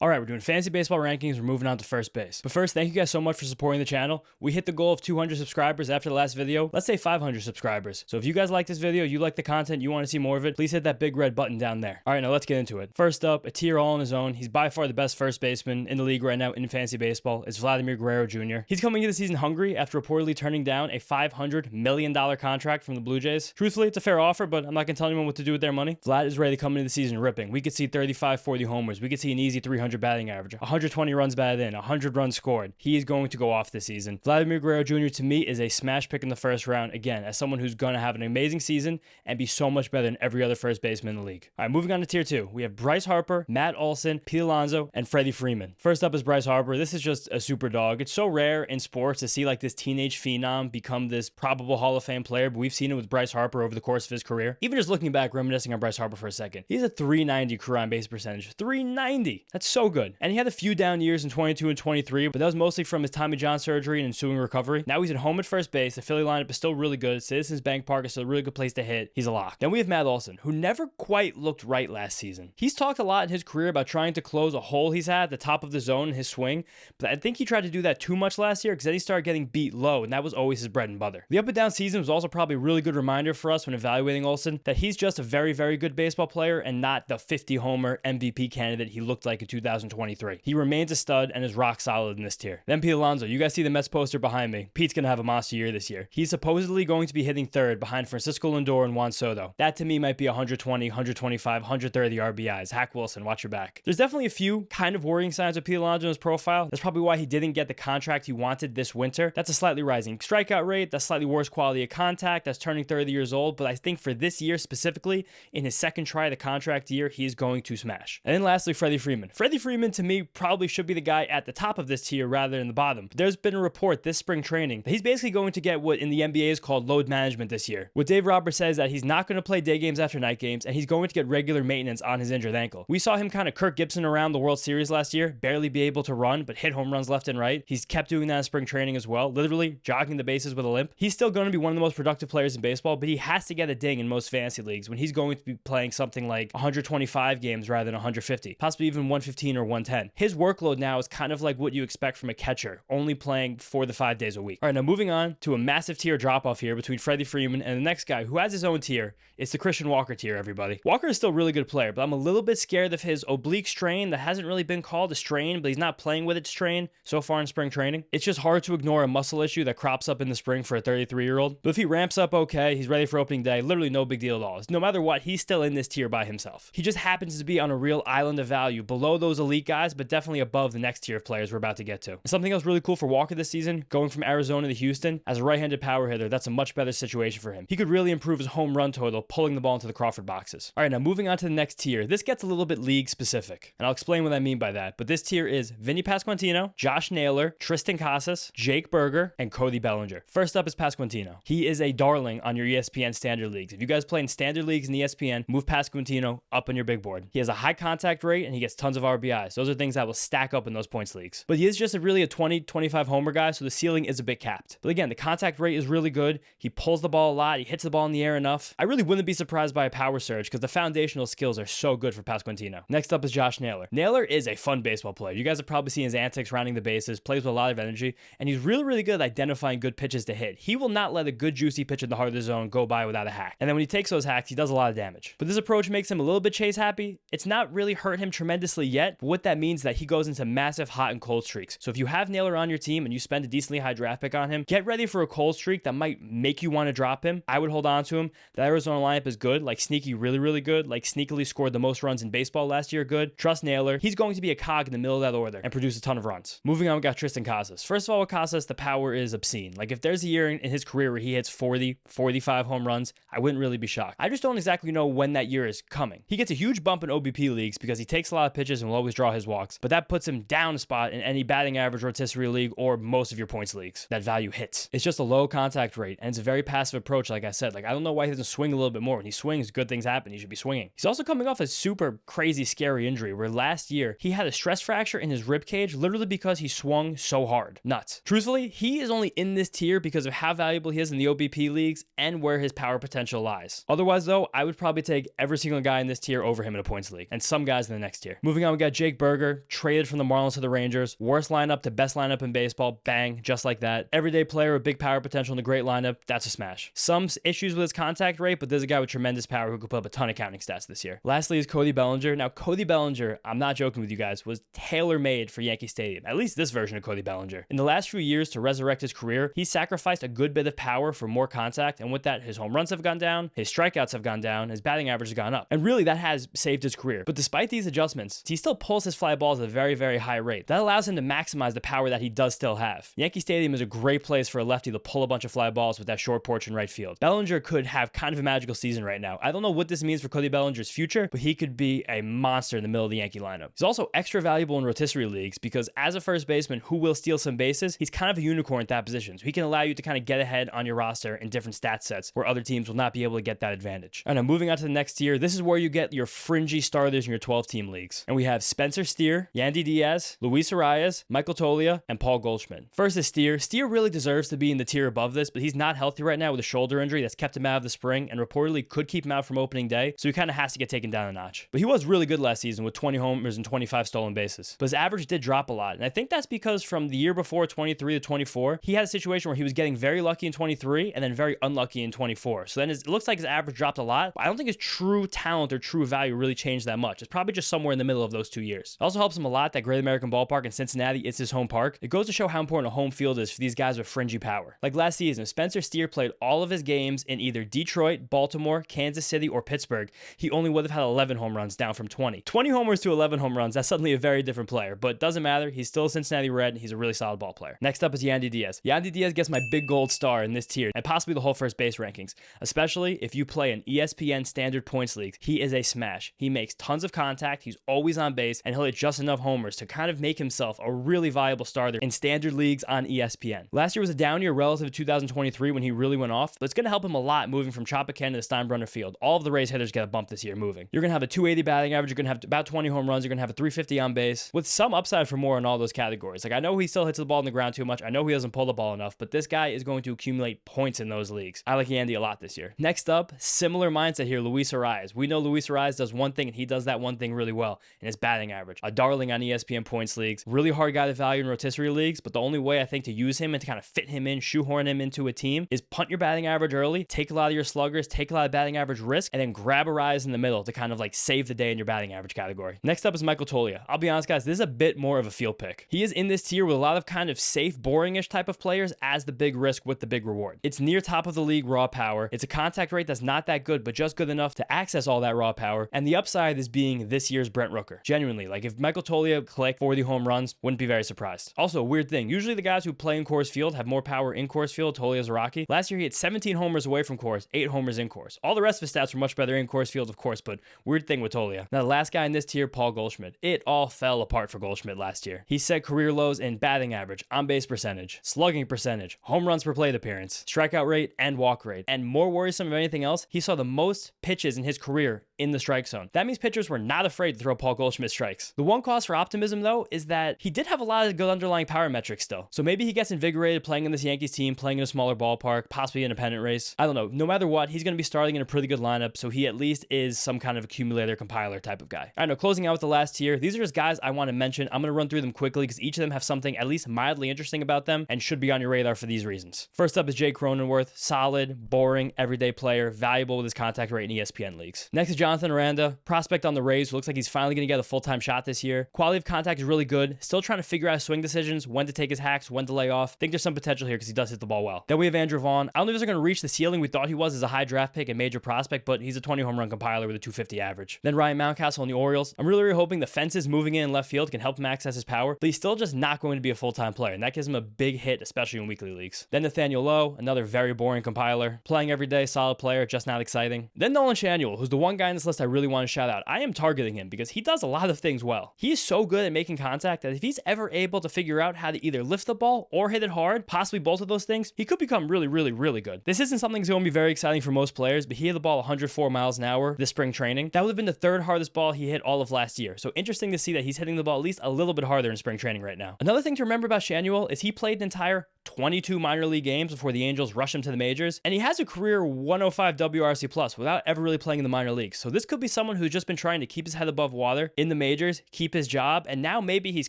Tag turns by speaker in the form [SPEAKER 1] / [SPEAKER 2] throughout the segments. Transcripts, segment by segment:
[SPEAKER 1] All right, we're doing fantasy baseball rankings. We're moving on to first base. But first, thank you guys so much for supporting the channel. We hit the goal of 200 subscribers after the last video. Let's say 500 subscribers. So if you guys like this video, you like the content, you want to see more of it, please hit that big red button down there. All right, now let's get into it. First up, a tier all on his own. He's by far the best first baseman in the league right now in fantasy baseball. It's Vladimir Guerrero Jr. He's coming into the season hungry after reportedly turning down a $500 million contract from the Blue Jays. Truthfully, it's a fair offer, but I'm not going to tell anyone what to do with their money. Vlad is ready to come into the season ripping. We could see 35, 40 homers. We could see an easy 300 batting average. 120 runs batted in, 100 runs scored. He is going to go off this season. Vladimir Guerrero Jr. to me is a smash pick in the first round, again, as someone who's going to have an amazing season and be so much better than every other first baseman in the league. All right, moving on to tier 2. We have Bryce Harper, Matt Olson, Pete Alonso, and Freddie Freeman. First up is Bryce Harper. This is just a super dog. It's so rare in sports to see like this teenage phenom become this probable Hall of Fame player, but we've seen it with Bryce Harper over the course of his career. Even just looking back, reminiscing on Bryce Harper for a second. He's a 390 career on base percentage. 390! That's so good. And he had a few down years in 22 and 23, but that was mostly from his Tommy John surgery and ensuing recovery. Now he's at home at first base. The Philly lineup is still really good. Citizens Bank Park is still a really good place to hit. He's a lock. Then we have Matt Olson, who never quite looked right last season. He's talked a lot in his career about trying to close a hole he's had at the top of the zone in his swing, but I think he tried to do that too much last year because then he started getting beat low, and that was always his bread and butter. The up and down season was also probably a really good reminder for us when evaluating Olson that he's just a very, very good baseball player and not the 50-homer MVP candidate he looked like in 2023. He remains a stud and is rock solid in this tier. Then Pete Alonso. You guys see the Mets poster behind me. Pete's going to have a monster year this year. He's supposedly going to be hitting third behind Francisco Lindor and Juan Soto. That to me might be 120, 125, 130 RBIs. Hack Wilson, watch your back. There's definitely a few kind of worrying signs with Pete Alonso in his profile. That's probably why he didn't get the contract he wanted this winter. That's a slightly rising strikeout rate. That's slightly worse quality of contact. That's turning 30 years old. But I think for this year specifically, in his second try of the contract year, he is going to smash. And then lastly, Freddie Freeman. Freddie Freeman to me probably should be the guy at the top of this tier rather than the bottom. But there's been a report this spring training that he's basically going to get what in the NBA is called load management this year. What Dave Roberts says that he's not going to play day games after night games, and he's going to get regular maintenance on his injured ankle. We saw him kind of Kirk Gibson around the World Series last year, barely be able to run, but hit home runs left and right. He's kept doing that in spring training as well, literally jogging the bases with a limp. He's still going to be one of the most productive players in baseball, but he has to get a ding in most fantasy leagues when he's going to be playing something like 125 games rather than 150, possibly even 115 or 110. His workload now is kind of like what you expect from a catcher, only playing 4 to 5 days a week. All right, now moving on to a massive tier drop off here between Freddie Freeman and the next guy who has his own tier. It's the Christian Walker tier, everybody. Walker is still a really good player, but I'm a little bit scared of his oblique strain that hasn't really been called a strain, but he's not playing with its strain so far in spring training. It's just hard to ignore a muscle issue that crops up in the spring for a 33-year-old. But if he ramps up okay, he's ready for opening day, literally no big deal at all. No matter what, he's still in this tier by himself. He just happens to be on a real island of value below those elite guys, but definitely above the next tier of players we're about to get to. Something else really cool for Walker this season, going from Arizona to Houston, as a right-handed power hitter, that's a much better situation for him. He could really improve his home run total, pulling the ball into the Crawford boxes. All right, now moving on to the next tier. This gets a little bit league specific, and I'll explain what I mean by that. But this tier is Vinny Pasquantino, Josh Naylor, Tristan Casas, Jake Berger, and Cody Bellinger. First up is Pasquantino. He is a darling on your ESPN standard leagues. If you guys play in standard leagues in ESPN, move Pasquantino up on your big board. He has a high contact rate and he gets tons of RBIs. Those are things that will stack up in those points leagues. But he is just really a 20, 25 homer guy, so the ceiling is a bit capped. But again, the contact rate is really good. He pulls the ball a lot. He hits the ball in the air enough. I really wouldn't be surprised by a power surge because the foundational skills are so good for Pasquantino. Next up is Josh Naylor. Naylor is a fun baseball player. You guys have probably seen his antics rounding the bases, plays with a lot of energy, and he's really, really good at identifying good pitches to hit. He will not let a good juicy pitch in the heart of the zone go by without a hack. And then when he takes those hacks, he does a lot of damage. But this approach makes him a little bit chase happy. It's not really hurt him tremendously yet, but what that means is that he goes into massive hot and cold streaks. So if you have Naylor on your team and you spend a decently high draft pick on him, get ready for a cold streak that might make you want to drop him. I would hold on to him. The Arizona lineup is good, like sneaky, really, really good, like sneakily scored the most runs in baseball last year, good. Trust Naylor. He's going to be a cog in the middle of that order and produce a ton of runs. Moving on, we got Tristan Casas. First of all, with Casas, the power is obscene. Like if there's a year in his career where he hits 40, 45 home runs, I wouldn't really be shocked. I just don't exactly know when that year is coming. He gets a huge bump in OBP leagues because he takes a lot of pitches and will always draw his walks, but that puts him down a spot in any batting average rotisserie league or most of your points leagues. That value hits. It's just a low contact rate and it's a very passive approach, like I said. Like I don't know why he doesn't swing a little bit more. When he swings, good things happen. He should be swinging. He's also coming off a super crazy, scary injury where last year he had a stress fracture in his rib cage literally because he swung so hard. Nuts. Truthfully, he is only in this tier because of how valuable he is in the OBP leagues and where his power potential lies. Otherwise though, I would probably take every single guy in this tier over him in a points league and some guys in the next tier. Moving on, we got got Jake Berger, traded from the Marlins to the Rangers. Worst lineup to best lineup in baseball. Bang, just like that. Everyday player with big power potential in a great lineup. That's a smash. Some issues with his contact rate, but there's a guy with tremendous power who could put up a ton of counting stats this year. Lastly is Cody Bellinger. Now, Cody Bellinger, I'm not joking with you guys, was tailor-made for Yankee Stadium. At least this version of Cody Bellinger. In the last few years, to resurrect his career, he sacrificed a good bit of power for more contact, and with that, his home runs have gone down, his strikeouts have gone down, his batting average has gone up. And really, that has saved his career. But despite these adjustments, he still pulls his fly balls at a very, very high rate. That allows him to maximize the power that he does still have. Yankee Stadium is a great place for a lefty to pull a bunch of fly balls with that short porch in right field. Bellinger could have kind of a magical season right now. I don't know what this means for Cody Bellinger's future, but he could be a monster in the middle of the Yankee lineup. He's also extra valuable in rotisserie leagues because as a first baseman who will steal some bases, he's kind of a unicorn at that position. So he can allow you to kind of get ahead on your roster in different stat sets where other teams will not be able to get that advantage. And now moving on to the next tier, this is where you get your fringy starters in your 12-team leagues. And we have Spencer Steer, Yandy Diaz, Luis Arias, Michael Toglia, and Paul Goldschmidt. First is Steer. Steer really deserves to be in the tier above this, but he's not healthy right now with a shoulder injury that's kept him out of the spring and reportedly could keep him out from opening day, so he kind of has to get taken down a notch. But he was really good last season with 20 homers and 25 stolen bases. But his average did drop a lot, and I think that's because from the year before 23 to 24, he had a situation where he was getting very lucky in 23 and then very unlucky in 24. So then it looks like his average dropped a lot, but I don't think his true talent or true value really changed that much. It's probably just somewhere in the middle of those 2 years. It also helps him a lot that Great American Ballpark in Cincinnati is his home park. It goes to show how important a home field is for these guys with fringy power. Like last season, if Spencer Steer played all of his games in either Detroit, Baltimore, Kansas City, or Pittsburgh, he only would have had 11 home runs down from 20. 20 homers to 11 home runs, that's suddenly a very different player, but it doesn't matter. He's still a Cincinnati Red, and he's a really solid ball player. Next up is Yandy Diaz. Yandy Diaz gets my big gold star in this tier, and possibly the whole first base rankings, especially if you play in ESPN standard points leagues. He is a smash. He makes tons of contact, he's always on base, and he'll hit just enough homers to kind of make himself a really viable starter in standard leagues on ESPN. Last year was a down year relative to 2023 when he really went off, but it's going to help him a lot moving from Tropicana to Steinbrenner Field. All of the Rays hitters get a bump this year moving. You're going to have a 280 batting average, you're going to have about 20 home runs, you're going to have a 350 on base, with some upside for more in all those categories. Like I know he still hits the ball on the ground too much, I know he doesn't pull the ball enough, but this guy is going to accumulate points in those leagues. I like Yandy a lot this year. Next up, similar mindset here, Luis Arias. We know Luis Arias does one thing, and he does that one thing really well, and his batting average. A darling on ESPN points leagues. Really hard guy to value in rotisserie leagues, but the only way I think to use him and to kind of fit him in, shoehorn him into a team, is punt your batting average early, take a lot of your sluggers, take a lot of batting average risk, and then grab Arias in the middle to kind of like save the day in your batting average category. Next up is Michael Toglia. I'll be honest, guys, this is a bit more of a field pick. He is in this tier with a lot of kind of safe, boring-ish type of players as the big risk with the big reward. It's near top of the league raw power. It's a contact rate that's not that good, but just good enough to access all that raw power. And the upside is being this year's Brent Rooker. Genuinely, like if Michael Toglia clicked 40 home runs, wouldn't be very surprised. Also, a weird thing. Usually the guys who play in Coors Field have more power in Coors Field. Tolia's a Rocky. Last year he had 17 homers away from Coors, 8 homers in Coors. All the rest of his stats were much better in Coors Field, of course, but weird thing with Toglia. Now the last guy in this tier, Paul Goldschmidt. It all fell apart for Goldschmidt last year. He set career lows in batting average, on-base percentage, slugging percentage, home runs per plate appearance, strikeout rate, and walk rate. And more worrisome than anything else, he saw the most pitches in his career in the strike zone. That means pitchers were not afraid to throw Paul Goldschmidt strikes. The one cause for optimism, though, is that he did have a lot of good underlying power metrics still. So maybe he gets invigorated playing in this Yankees team, playing in a smaller ballpark, possibly an independent race. I don't know. No matter what, he's going to be starting in a pretty good lineup, so he at least is some kind of accumulator, compiler type of guy. I know, closing out with the last tier, these are just guys I want to mention. I'm going to run through them quickly because each of them have something at least mildly interesting about them and should be on your radar for these reasons. First up is Jake Cronenworth. Solid, boring, everyday player, valuable with his contact rate in ESPN leagues. Next is Jonathan Aranda, prospect on the Rays, who looks like he's finally going to get a full-time shot this year. Quality of contact is really good. Still trying to figure out swing decisions, when to take his hacks, when to lay off. Think there's some potential here because he does hit the ball well. Then we have Andrew Vaughn. I don't know if he's going to reach the ceiling we thought he was as a high draft pick and major prospect, but he's a 20 home run compiler with a 250 average. Then Ryan Mountcastle on the Orioles. I'm really hoping the fences moving in left field can help him access his power, but he's still just not going to be a full-time player, and that gives him a big hit, especially in weekly leagues. Then Nathaniel Lowe, another very boring compiler. Playing every day, solid player, just not exciting. Then Nolan Shanuel, who's the one guy in this list I really want to shout out. I am targeting him because he does a lot of things well. He is so good at making contact that if he's ever able to figure out how to either lift the ball or hit it hard, possibly both of those things, he could become really, really, really good. This isn't something that's going to be very exciting for most players, but he hit the ball 104 miles an hour this spring training. That would have been the third hardest ball he hit all of last year. So interesting to see that he's hitting the ball at least a little bit harder in spring training right now. Another thing to remember about Shanuel is he played an entire 22 minor league games before the Angels rush him to the majors, and he has a career 105 WRC plus without ever really playing in the minor leagues. So this could be someone who's just been trying to keep his head above water in the majors, keep his job, and now maybe he's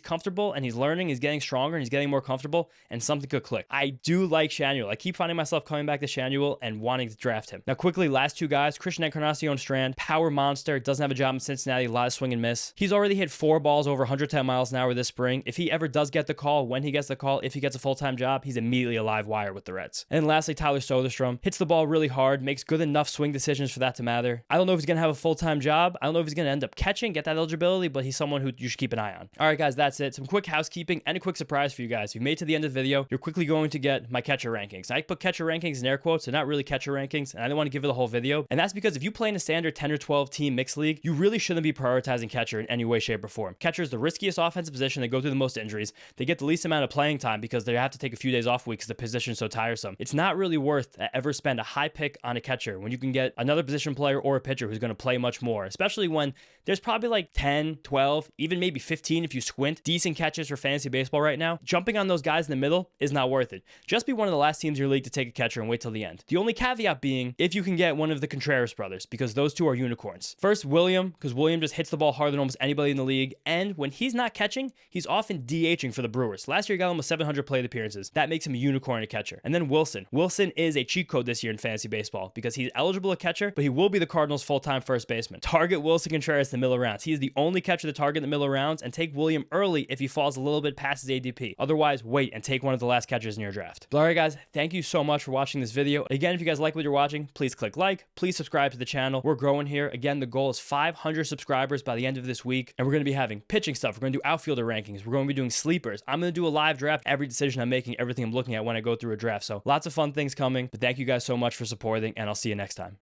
[SPEAKER 1] comfortable and he's learning, he's getting stronger, and he's getting more comfortable, and something could click. I do like Shanuel. I keep finding myself coming back to Shanuel and wanting to draft him. Now quickly, last two guys, Christian Encarnacion Strand, power monster, doesn't have a job in Cincinnati, a lot of swing and miss. He's already hit 4 balls over 110 miles an hour this spring. If he ever does get the call, when he gets the call, if he gets a full-time job, he's immediately a live wire with the Reds. And lastly, Tyler Soderstrom hits the ball really hard, makes good enough swing decisions for that to matter. I don't know if he's going to have a full-time job. I don't know if he's going to end up catching, get that eligibility, but he's someone who you should keep an eye on. All right, guys, that's it. Some quick housekeeping and a quick surprise for you guys. If you made it to the end of the video, you're quickly going to get my catcher rankings. Now, I put catcher rankings in air quotes. They're not really catcher rankings, and I didn't want to give it the whole video. And that's because if you play in a standard 10 or 12 team mixed league, you really shouldn't be prioritizing catcher in any way, shape, or form. Catcher is the riskiest offensive position. They go through the most injuries. They get the least amount of playing time because they have to take a few days off week because the position is so tiresome. It's not really worth to ever spend a high pick on a catcher when you can get another position player or a pitcher who's going to play much more, especially when there's probably like 10, 12, even maybe 15 if you squint, decent catches for fantasy baseball right now. Jumping on those guys in the middle is not worth it. Just be one of the last teams in your league to take a catcher and wait till the end. The only caveat being if you can get one of the Contreras brothers, because those two are unicorns. First, William, because William just hits the ball harder than almost anybody in the league, and when he's not catching, he's often DHing for the Brewers. Last year he got almost 700 plate appearances. That makes him a unicorn at catcher. And then Wilson. Wilson is a cheat code this year in fantasy baseball because he's eligible at catcher, but he will be the Cardinals' full-time first baseman. Target Wilson Contreras in the middle rounds. He is the only catcher to target in the middle rounds, and take William early if he falls a little bit past his ADP. Otherwise, wait and take one of the last catchers in your draft. But all right, guys, thank you so much for watching this video. Again, if you guys like what you're watching, please click like, please subscribe to the channel. We're growing here. Again, the goal is 500 subscribers by the end of this week, and we're going to be having pitching stuff. We're going to do outfielder rankings. We're going to be doing sleepers. I'm going to do a live draft. Every decision I'm making, everything I'm looking at when I go through a draft. So lots of fun things coming, but thank you guys so much for supporting, and I'll see you next time.